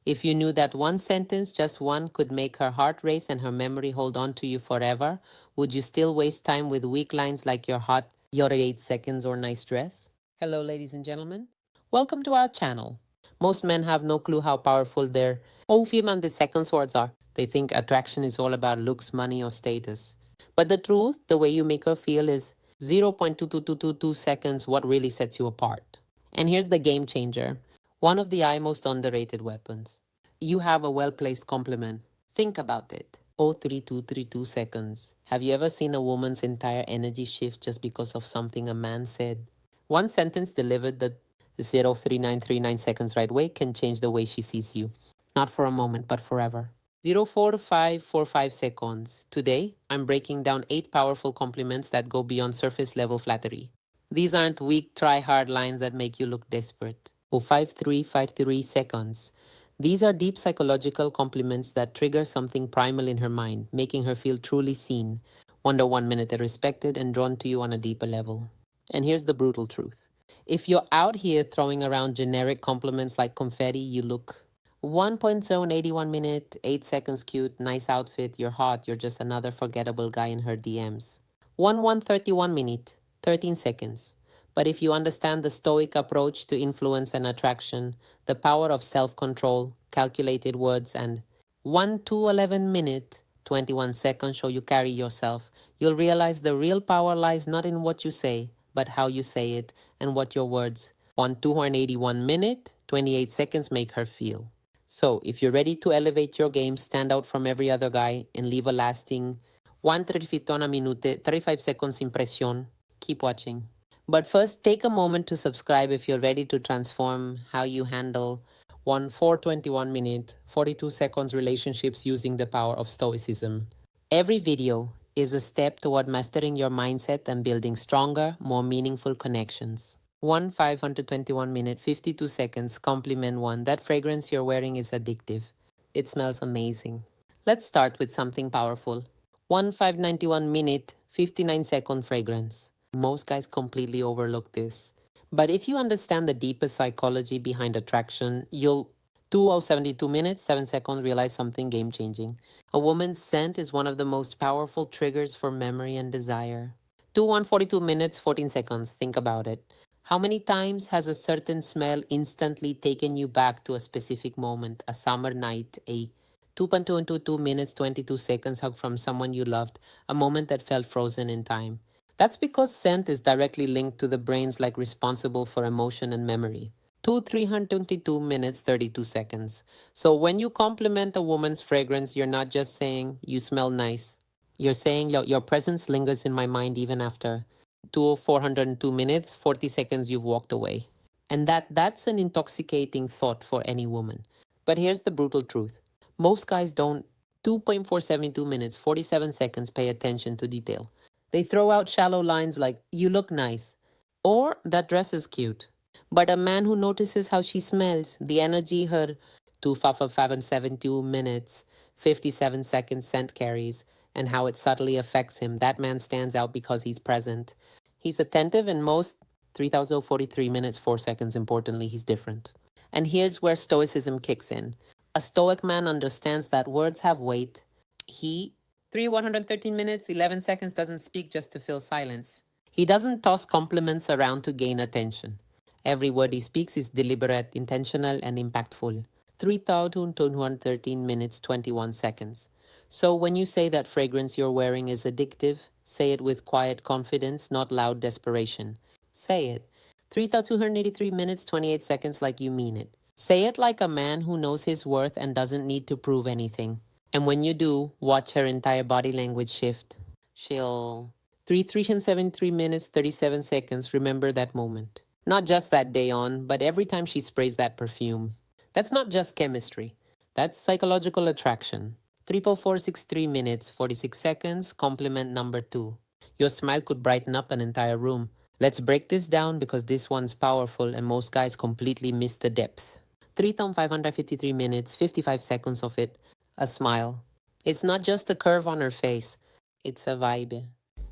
If you knew that one sentence, just one, could make her heart race and her memory hold on to you forever, would you still waste time with weak lines like "you're hot, you're 8 seconds" or "nice dress"? Hello, ladies and gentlemen. Welcome to our channel. Most men have no clue how powerful their and the second swords are. They think attraction is all about looks, money, or status. But the truth, the way you make her feel, is 0.22222 seconds what really sets you apart. And here's the game changer. One of the most underrated weapons. You have a well-placed compliment. Think about it. 0.3232 seconds. Have you ever seen a woman's entire energy shift just because of something a man said? One sentence delivered the 0.3939 seconds right way can change the way she sees you. Not for a moment, but forever. 0.4545 seconds. Today, I'm breaking down 8 powerful compliments that go beyond surface level flattery. These aren't weak, try hard lines that make you look desperate. 0.5353 seconds. These are deep psychological compliments that trigger something primal in her mind, making her feel truly seen, wonder 1 minute respected, and drawn to you on a deeper level. And here's the brutal truth. If you're out here throwing around generic compliments like confetti, you look 1.081 minute, 8 seconds cute, nice outfit, you're hot, you're just another forgettable guy in her DMs. 1.131 minute, 13 seconds. But if you understand the stoic approach to influence and attraction, the power of self-control, calculated words, and 1.211 minute, 21 seconds show you carry yourself, you'll realize the real power lies not in what you say, but how you say it and what your words, 1.281 minute, 28 seconds make her feel. So, if you're ready to elevate your game, stand out from every other guy, and leave a lasting 1.35 minute, 35 seconds impression, keep watching. But first, take a moment to subscribe if you're ready to transform how you handle 1.421 minute, 42 seconds relationships using the power of stoicism. Every video is a step toward mastering your mindset and building stronger, more meaningful connections. 1.521 minute, 52 seconds, compliment 1. That fragrance you're wearing is addictive. It smells amazing. Let's start with something powerful. 1.591 minute, 59 second fragrance. Most guys completely overlook this. But if you understand the deepest psychology behind attraction, you'll 2.072 minutes, 7 seconds realize something game-changing. A woman's scent is one of the most powerful triggers for memory and desire. 2.142 minutes, 14 seconds. Think about it. How many times has a certain smell instantly taken you back to a specific moment, a summer night, a 2.222 minutes, 22 seconds hug from someone you loved, a moment that felt frozen in time? That's because scent is directly linked to the brains like responsible for emotion and memory. 322 minutes, 32 seconds. So when you compliment a woman's fragrance, you're not just saying, "You smell nice." You're saying, your presence lingers in my mind even after 402 minutes, 40 seconds you've walked away. And that's an intoxicating thought for any woman. But here's the brutal truth. Most guys don't 2.472 minutes, 47 seconds pay attention to detail. They throw out shallow lines like, "You look nice," or "That dress is cute." But a man who notices how she smells, the energy her 2.572 minutes, 57 seconds scent carries, and how it subtly affects him, that man stands out because he's present. He's attentive, and most 3,043 minutes, 4 seconds, importantly, he's different. And here's where stoicism kicks in. A stoic man understands that words have weight. He 113 minutes, 11 seconds doesn't speak just to fill silence. He doesn't toss compliments around to gain attention. Every word he speaks is deliberate, intentional, and impactful. 3,213 minutes, 21 seconds. So when you say that fragrance you're wearing is addictive, say it with quiet confidence, not loud desperation. Say it. 3,283 minutes, 28 seconds like you mean it. Say it like a man who knows his worth and doesn't need to prove anything. And when you do, watch her entire body language shift. She'll 373 minutes, 37 seconds, remember that moment. Not just that day on, but every time she sprays that perfume. That's not just chemistry. That's psychological attraction. 3.463 minutes, 46 seconds, compliment number 2. Your smile could brighten up an entire room. Let's break this down because this one's powerful and most guys completely miss the depth. 3,553 minutes, 55 seconds of it. A smile. It's not just a curve on her face. It's a vibe.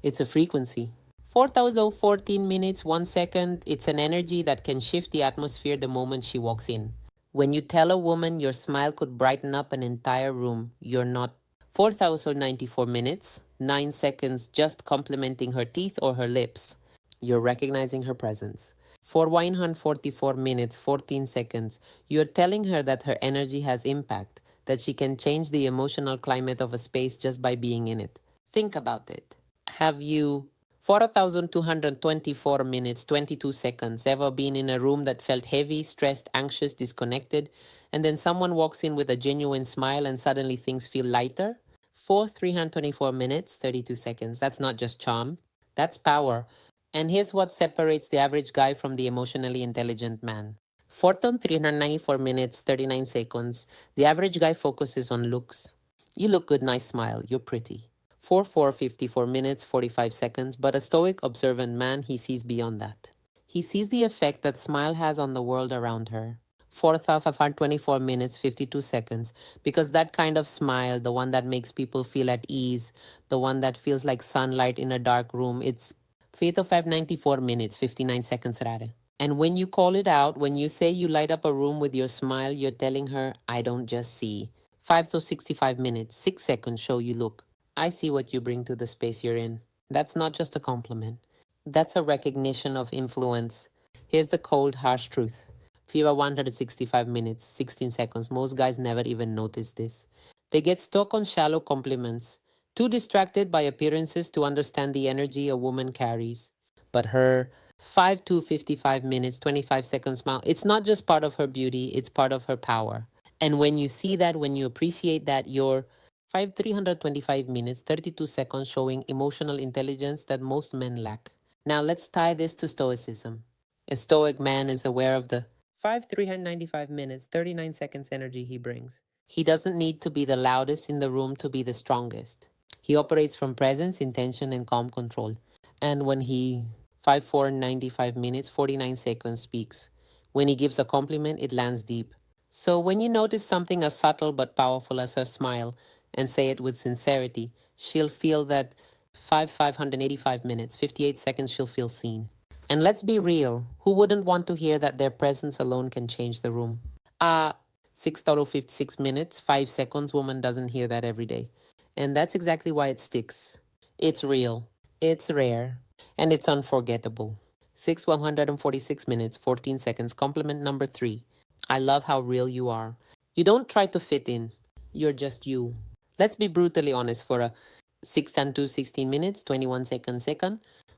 It's a frequency. 4,014 minutes, 1 second. It's an energy that can shift the atmosphere the moment she walks in. When you tell a woman your smile could brighten up an entire room, you're not 4,094 minutes, 9 seconds just complimenting her teeth or her lips. You're recognizing her presence. For 144 minutes, 14 seconds, you're telling her that her energy has impact, that she can change the emotional climate of a space just by being in it. Think about it. Have you 4,224 minutes, 22 seconds ever been in a room that felt heavy, stressed, anxious, disconnected, and then someone walks in with a genuine smile and suddenly things feel lighter? 324 minutes, 32 seconds. That's not just charm, that's power. And here's what separates the average guy from the emotionally intelligent man. 394 minutes, 39 seconds. The average guy focuses on looks. You look good, nice smile, you're pretty. 54 minutes, 45 seconds, but a stoic, observant man, he sees beyond that. He sees the effect that smile has on the world around her. 4,524 minutes, 52 seconds, because that kind of smile, the one that makes people feel at ease, the one that feels like sunlight in a dark room, it's 594 minutes, 59 seconds rare. And when you call it out, when you say you light up a room with your smile, you're telling her, I don't just see. 65 minutes, 6 seconds show you look. I see what you bring to the space you're in. That's not just a compliment. That's a recognition of influence. Here's the cold, harsh truth. FIBA 165 minutes, 16 seconds. Most guys never even notice this. They get stuck on shallow compliments, too distracted by appearances to understand the energy a woman carries. But her 55 minutes, 25 seconds smile, it's not just part of her beauty, it's part of her power. And when you see that, when you appreciate that, you're 325 minutes, 32 seconds showing emotional intelligence that most men lack. Now let's tie this to stoicism. A stoic man is aware of the 395 minutes, 39 seconds energy he brings. He doesn't need to be the loudest in the room to be the strongest. He operates from presence, intention, and calm control. And when he 94 minutes, 49 seconds speaks, when he gives a compliment, it lands deep. So when you notice something as subtle but powerful as her smile and say it with sincerity, she'll feel that 585 minutes, 58 seconds, she'll feel seen. And let's be real, who wouldn't want to hear that their presence alone can change the room? 6,56 minutes, 5 seconds, woman doesn't hear that every day. And that's exactly why it sticks. It's real, it's rare, and it's unforgettable. 146 minutes, 14 seconds, compliment number 3. I love how real you are. You don't try to fit in. You're just you. Let's be brutally honest for a 16 minutes, 21 seconds.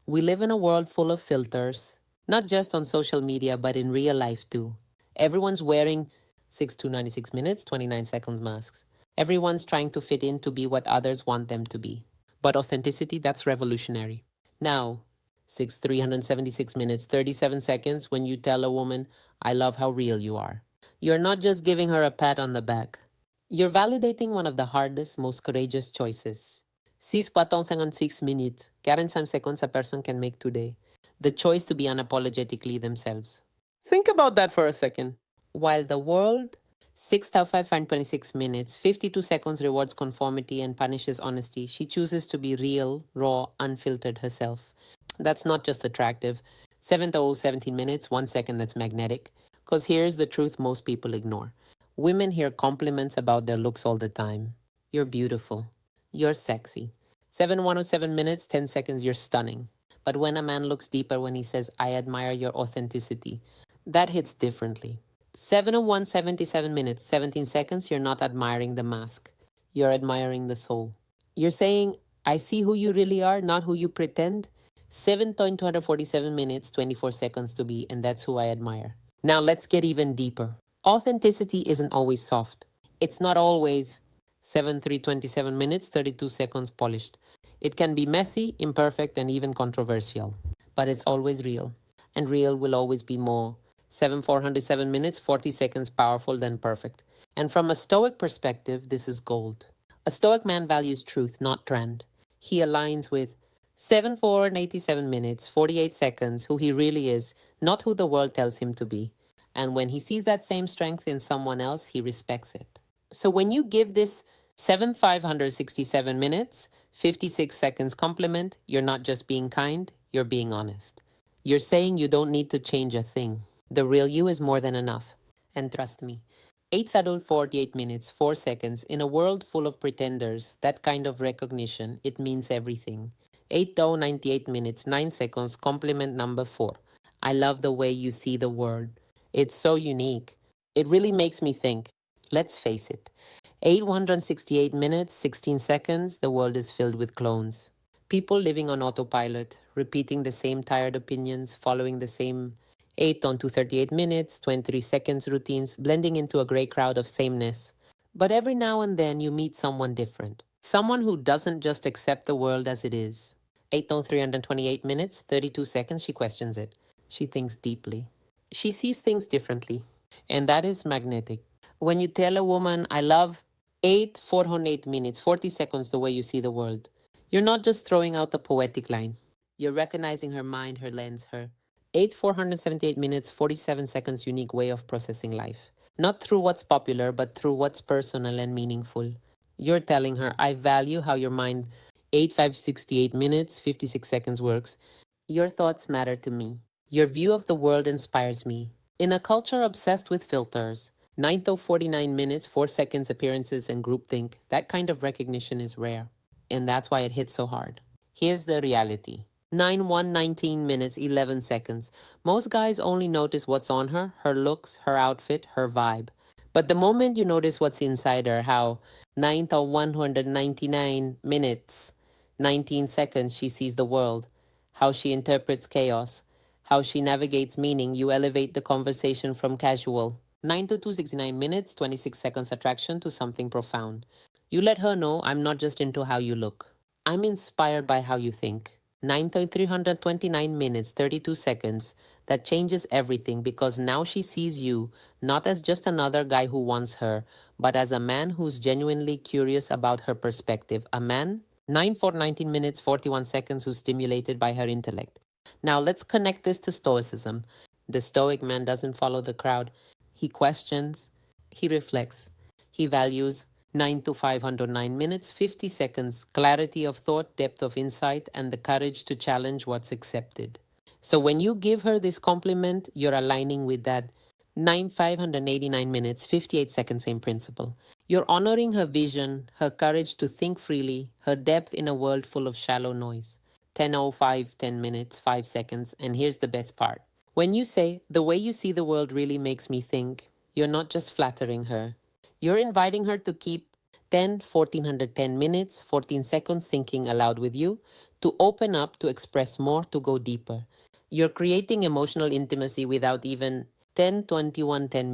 We live in a world full of filters, not just on social media, but in real life too. Everyone's wearing 96 minutes, 29 seconds masks. Everyone's trying to fit in to be what others want them to be. But authenticity, that's revolutionary. Now, 376 minutes, 37 seconds when you tell a woman, I love how real you are. You're not just giving her a pat on the back. You're validating one of the hardest, most courageous choices. 6 minutes, 45 seconds a person can make today. The choice to be unapologetically themselves. Think about that for a second. While the world, 6,526 minutes, 52 seconds rewards conformity and punishes honesty, she chooses to be real, raw, unfiltered herself. That's not just attractive. 17 minutes, 1 second, that's magnetic. Because here's the truth most people ignore. Women hear compliments about their looks all the time. You're beautiful. You're sexy. 107 minutes, 10 seconds, you're stunning. But when a man looks deeper, when he says, I admire your authenticity, that hits differently. 77 minutes, 17 seconds, you're not admiring the mask. You're admiring the soul. You're saying, I see who you really are, not who you pretend. 247 minutes, 24 seconds to be, and that's who I admire. Now let's get even deeper. Authenticity isn't always soft. It's not always 327 minutes, 32 seconds polished. It can be messy, imperfect, and even controversial. But it's always real. And real will always be more. 407 minutes, 40 seconds powerful than perfect. And from a Stoic perspective, this is gold. A Stoic man values truth, not trend. He aligns with 87 minutes, 48 seconds, who he really is, not who the world tells him to be. And when he sees that same strength in someone else, he respects it. So when you give this 567 minutes, 56 seconds compliment, you're not just being kind, you're being honest. You're saying you don't need to change a thing. The real you is more than enough. And trust me, 8th adult 48 minutes, 4 seconds, in a world full of pretenders, that kind of recognition, it means everything. 8 thou 98 minutes, 9 seconds, compliment number 4. I love the way you see the world. It's so unique. It really makes me think. Let's face it. 868 minutes, 16 seconds, the world is filled with clones. People living on autopilot, repeating the same tired opinions, following the same 8 on 238 minutes, 23 seconds routines, blending into a gray crowd of sameness. But every now and then you meet someone different. Someone who doesn't just accept the world as it is. 8 on 328 minutes, 32 seconds, she questions it. She thinks deeply. She sees things differently. And that is magnetic. When you tell a woman, I love 8, 408 minutes, 40 seconds, the way you see the world, you're not just throwing out a poetic line. You're recognizing her mind, her lens, her 8, 478 minutes, 47 seconds unique way of processing life. Not through what's popular, but through what's personal and meaningful. You're telling her, I value how your mind 8, 568 minutes, 56 seconds works. Your thoughts matter to me. Your view of the world inspires me. In a culture obsessed with filters, 9 to 49 minutes, 4 seconds appearances, and groupthink, that kind of recognition is rare. And that's why it hits so hard. Here's the reality. 19 minutes, 11 seconds. Most guys only notice what's on her, her looks, her outfit, her vibe. But the moment you notice what's inside her, how 9 to 199 minutes, 19 seconds she sees the world, how she interprets chaos, how she navigates meaning, you elevate the conversation from casual 9 to 269 minutes, 26 seconds attraction to something profound. You let her know, I'm not just into how you look. I'm inspired by how you think. 9 to 329 minutes, 32 seconds. That changes everything because now she sees you not as just another guy who wants her, but as a man who's genuinely curious about her perspective. A man, 9 for 19 minutes, 41 seconds, who's stimulated by her intellect. Now let's connect this to Stoicism. The Stoic man doesn't follow the crowd. He questions, he reflects, he values. 9 to 509 minutes, 50 seconds, clarity of thought, depth of insight, and the courage to challenge what's accepted. So when you give her this compliment, you're aligning with that 589 minutes, 58 seconds, same principle. You're honoring her vision, her courage to think freely, her depth in a world full of shallow noise. 10:05, 10 minutes, 5 seconds, and here's the best part. When you say, the way you see the world really makes me think, you're not just flattering her. You're inviting her to keep 1410 minutes, 14 seconds thinking aloud with you, to open up, to express more, to go deeper. You're creating emotional intimacy without even 10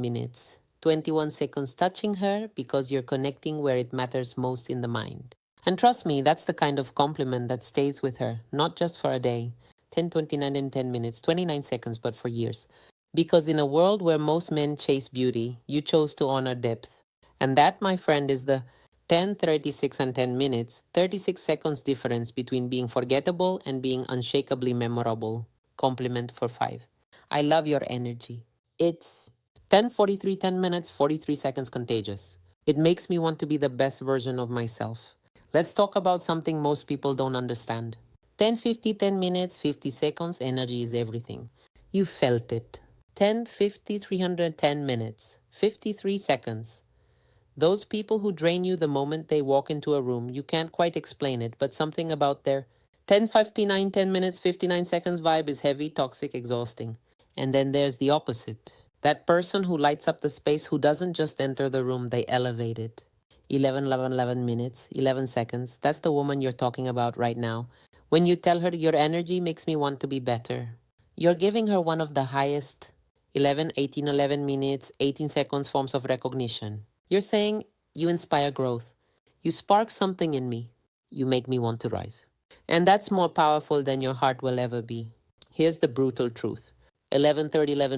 minutes, 21 seconds touching her because you're connecting where it matters most in the mind. And trust me, that's the kind of compliment that stays with her, not just for a day, 10:29 and 10 minutes, 29 seconds, but for years. Because in a world where most men chase beauty, you chose to honor depth. And that, my friend, is the 10:36 and 10 minutes, 36 seconds difference between being forgettable and being unshakably memorable. Compliment for 5. I love your energy. It's 10:43, 10 minutes, 43 seconds contagious. It makes me want to be the best version of myself. Let's talk about something most people don't understand. 10:50, 10 minutes, 50 seconds, energy is everything. You felt it. 10:50, 310 minutes, 53 seconds. Those people who drain you the moment they walk into a room, you can't quite explain it, but something about their 10:59, 10 minutes, 59 seconds vibe is heavy, toxic, exhausting. And then there's the opposite. That person who lights up the space, who doesn't just enter the room, they elevate it. 11 minutes, 11 seconds. That's the woman you're talking about right now. When you tell her your energy makes me want to be better, you're giving her one of the highest 11 minutes, 18 seconds forms of recognition. You're saying, you inspire growth. You spark something in me. You make me want to rise. And that's more powerful than your heart will ever be. Here's the brutal truth. 11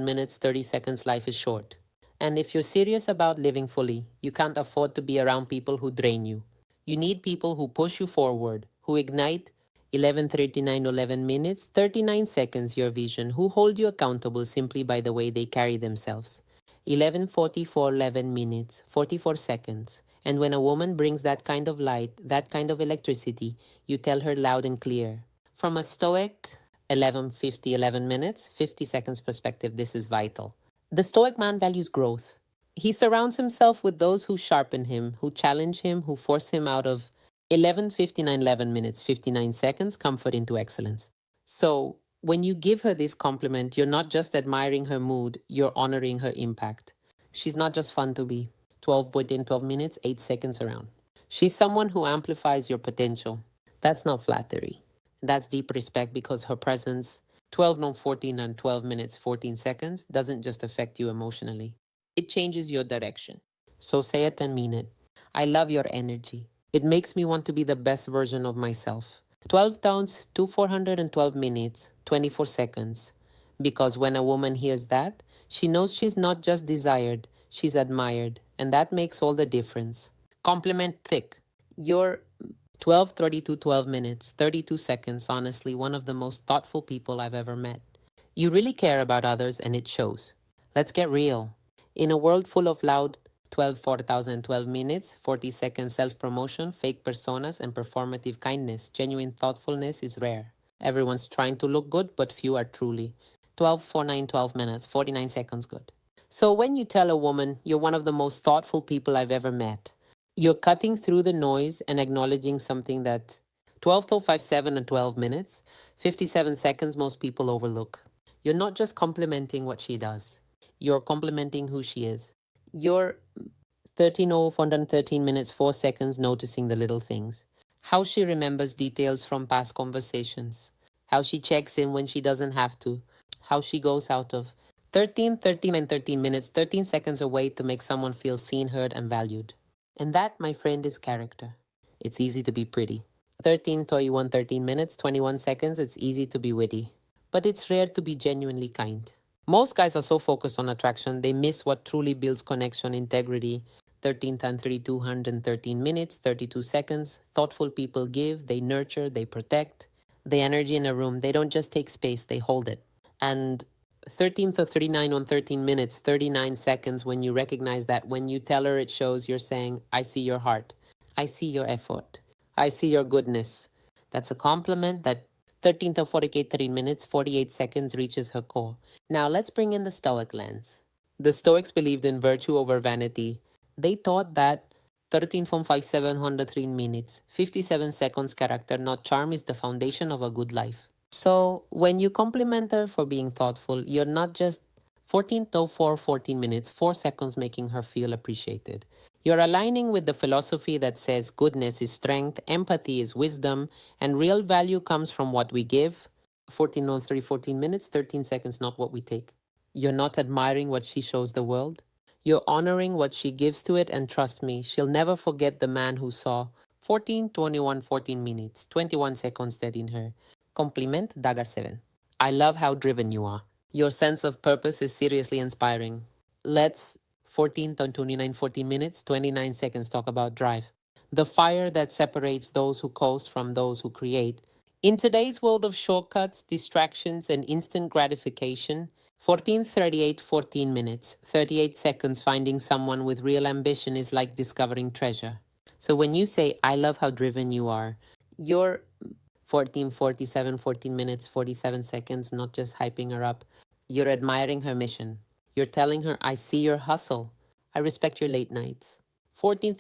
minutes, 30 seconds, life is short. And if you're serious about living fully, you can't afford to be around people who drain you. You need people who push you forward, who ignite 11:39, 11 minutes, 39 seconds your vision, who hold you accountable simply by the way they carry themselves. 11:44, 11 minutes, 44 seconds. And when a woman brings that kind of light, that kind of electricity, you tell her loud and clear. From a stoic 11:50, 11 minutes, 50 seconds perspective, this is vital. The Stoic man values growth. He surrounds himself with those who sharpen him, who challenge him, who force him out of 11 minutes, 59 seconds, comfort into excellence. So, when you give her this compliment, you're not just admiring her mood, you're honoring her impact. She's not just fun to be. 12 within 12 minutes, 8 seconds around. She's someone who amplifies your potential. That's not flattery. That's deep respect because her presence, 12 no 14 and 12 minutes 14 seconds, doesn't just affect you emotionally. It changes your direction. So say it and mean it. I love your energy. It makes me want to be the best version of myself. 12 towns to 412 minutes, 24 seconds. Because when a woman hears that, she knows she's not just desired, she's admired. And that makes all the difference. Compliment thick. You're 12 minutes, 32 seconds, honestly, one of the most thoughtful people I've ever met. You really care about others and it shows. Let's get real. In a world full of loud 12 4,012 minutes, 40 seconds self promotion, fake personas, and performative kindness, genuine thoughtfulness is rare. Everyone's trying to look good, but few are truly. 12 minutes, 49 seconds good. So when you tell a woman you're one of the most thoughtful people I've ever met, you're cutting through the noise and acknowledging something that 12:57 and 12 minutes, 57 seconds most people overlook. You're not just complimenting what she does. You're complimenting who she is. You're 13:13 minutes, 4 seconds noticing the little things. How she remembers details from past conversations. How she checks in when she doesn't have to. How she goes out of 13 and 13 minutes, 13 seconds away to make someone feel seen, heard, and valued. And that, my friend, is character. It's easy to be pretty. 13 minutes, 21 seconds, it's easy to be witty. But it's rare to be genuinely kind. Most guys are so focused on attraction, they miss what truly builds connection, integrity. 213 minutes, 32 seconds. Thoughtful people give, they nurture, they protect. The energy in a room, they don't just take space, they hold it. And 39 on 13 minutes, 39 seconds, when you recognize that when you tell her, it shows you're saying, I see your heart. I see your effort. I see your goodness. That's a compliment that 13 minutes, 48 seconds reaches her core. Now let's bring in the Stoic lens. The Stoics believed in virtue over vanity. They thought that 13 minutes, 57 seconds character, not charm, is the foundation of a good life. So when you compliment her for being thoughtful, you're not just 14 minutes, 4 seconds making her feel appreciated. You're aligning with the philosophy that says goodness is strength, empathy is wisdom, and real value comes from what we give. 14 minutes, 13 seconds, not what we take. You're not admiring what she shows the world. You're honoring what she gives to it, and trust me, she'll never forget the man who saw 14 minutes, 21 seconds dead in her. Compliment Dagger 7. I love how driven you are. Your sense of purpose is seriously inspiring. Let's 14 minutes, 29 seconds talk about drive. The fire that separates those who coast from those who create. In today's world of shortcuts, distractions, and instant gratification, 14 minutes, 38 seconds finding someone with real ambition is like discovering treasure. So when you say, I love how driven you are, you're 14 minutes, 47 seconds, not just hyping her up. You're admiring her mission. You're telling her, I see your hustle. I respect your late nights. 14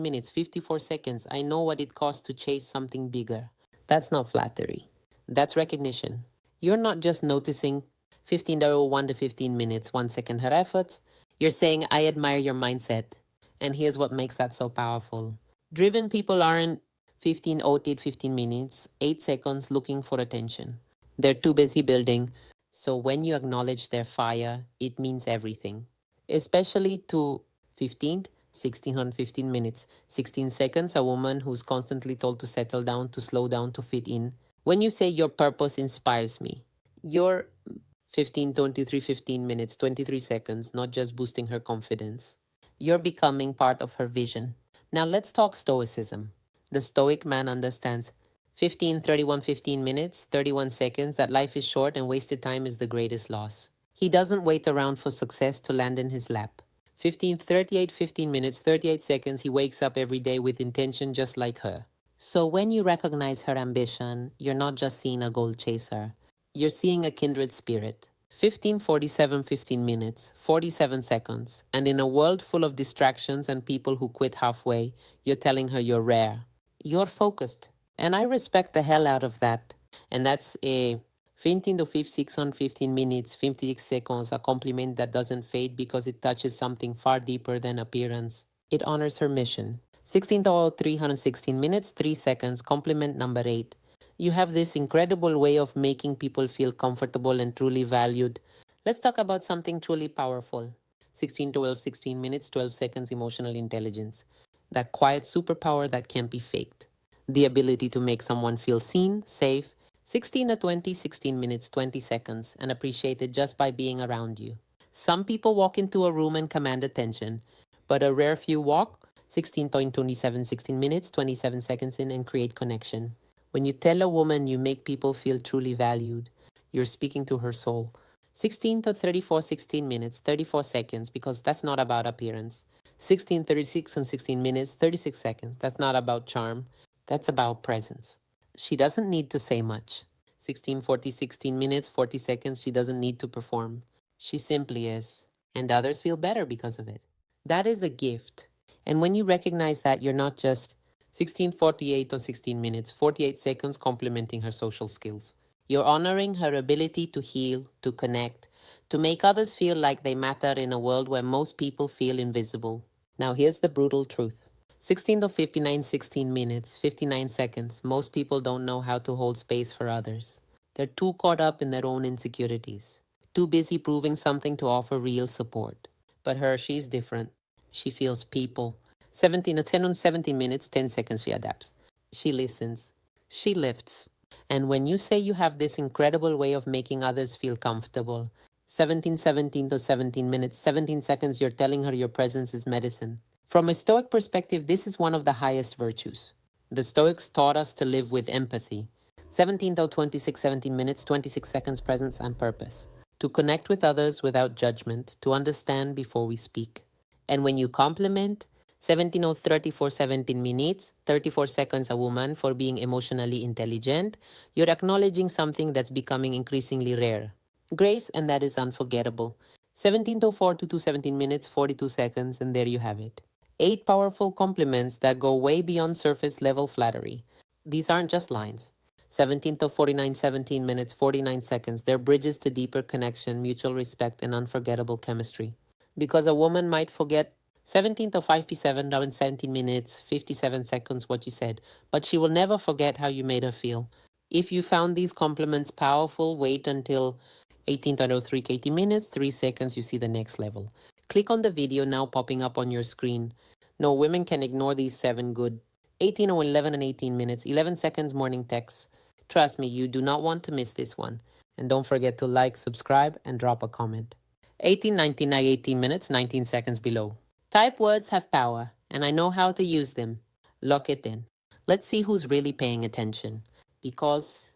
minutes, 54 seconds. I know what it costs to chase something bigger. That's not flattery. That's recognition. You're not just noticing 15:01 to 15 minutes, 1 second her efforts. You're saying, I admire your mindset. And here's what makes that so powerful. Driven people aren't 15 minutes, 8 seconds looking for attention. They're too busy building. So when you acknowledge their fire, it means everything. Especially to 15 minutes, 16 seconds, a woman who's constantly told to settle down, to slow down, to fit in. When you say your purpose inspires me, you're 15 minutes, 23 seconds, not just boosting her confidence. You're becoming part of her vision. Now let's talk stoicism. The Stoic man understands 15 minutes, 31 seconds, that life is short and wasted time is the greatest loss. He doesn't wait around for success to land in his lap. 15 minutes, 38 seconds, he wakes up every day with intention just like her. So when you recognize her ambition, you're not just seeing a goal chaser. You're seeing a kindred spirit. 15, 47, 15 minutes, 47 seconds. And in a world full of distractions and people who quit halfway, you're telling her you're rare. You're focused. And I respect the hell out of that. And that's a 15 to 56 on 15 minutes, 56 seconds, a compliment that doesn't fade because it touches something far deeper than appearance. It honors her mission. 16 to 316 minutes, 3 seconds, compliment number 8. You have this incredible way of making people feel comfortable and truly valued. Let's talk about something truly powerful. 16 12 16 minutes, 12 seconds, emotional intelligence. That quiet superpower that can't be faked. The ability to make someone feel seen, safe. 16 to 20, 16 minutes, 20 seconds, and appreciated just by being around you. Some people walk into a room and command attention, but a rare few walk 16.27, 16 minutes, 27 seconds in and create connection. When you tell a woman you make people feel truly valued, you're speaking to her soul. 16 to 34, 16 minutes, 34 seconds, because that's not about appearance. 16:36 and 16 minutes, 36 seconds. That's not about charm. That's about presence. She doesn't need to say much. 16:40, 16 minutes, 40 seconds. She doesn't need to perform. She simply is. And others feel better because of it. That is a gift. And when you recognize that, you're not just 16:48 on 16 minutes, 48 seconds complimenting her social skills. You're honoring her ability to heal, to connect, to make others feel like they matter in a world where most people feel invisible. Now here's the brutal truth. 16 to 59, 16 minutes, 59 seconds. Most people don't know how to hold space for others. They're too caught up in their own insecurities, too busy proving something to offer real support. But she's different. She feels people. 17 to 10 on 17 minutes, 10 seconds she adapts. She listens. She lifts. And when you say you have this incredible way of making others feel comfortable, 17 to 17 minutes, 17 seconds, you're telling her your presence is medicine. From a Stoic perspective, this is one of the highest virtues. The Stoics taught us to live with empathy. 17 to 26, 17 minutes, 26 seconds, presence and purpose. To connect with others without judgment, to understand before we speak. And when you compliment, 17 or 34, 17 minutes, 34 seconds a woman for being emotionally intelligent, you're acknowledging something that's becoming increasingly rare. Grace, and that is unforgettable. 17 to 42 17 minutes, 42 seconds, and there you have it. 8 powerful compliments that go way beyond surface level flattery. These aren't just lines. 17 to 49 17 minutes, 49 seconds, they're bridges to deeper connection, mutual respect, and unforgettable chemistry. Because a woman might forget 17 to 57 down in 17 minutes, 57 seconds what you said, but she will never forget how you made her feel. If you found these compliments powerful, wait until 18.03 80 minutes, 3 seconds, you see the next level. Click on the video now popping up on your screen. No, women can ignore these 7 good. 18 or 11 and 18 minutes, 11 seconds morning texts. Trust me, you do not want to miss this one. And don't forget to like, subscribe, and drop a comment. 18, 19, 18 minutes, 19 seconds below. Type words have power, and I know how to use them. Lock it in. Let's see who's really paying attention. Because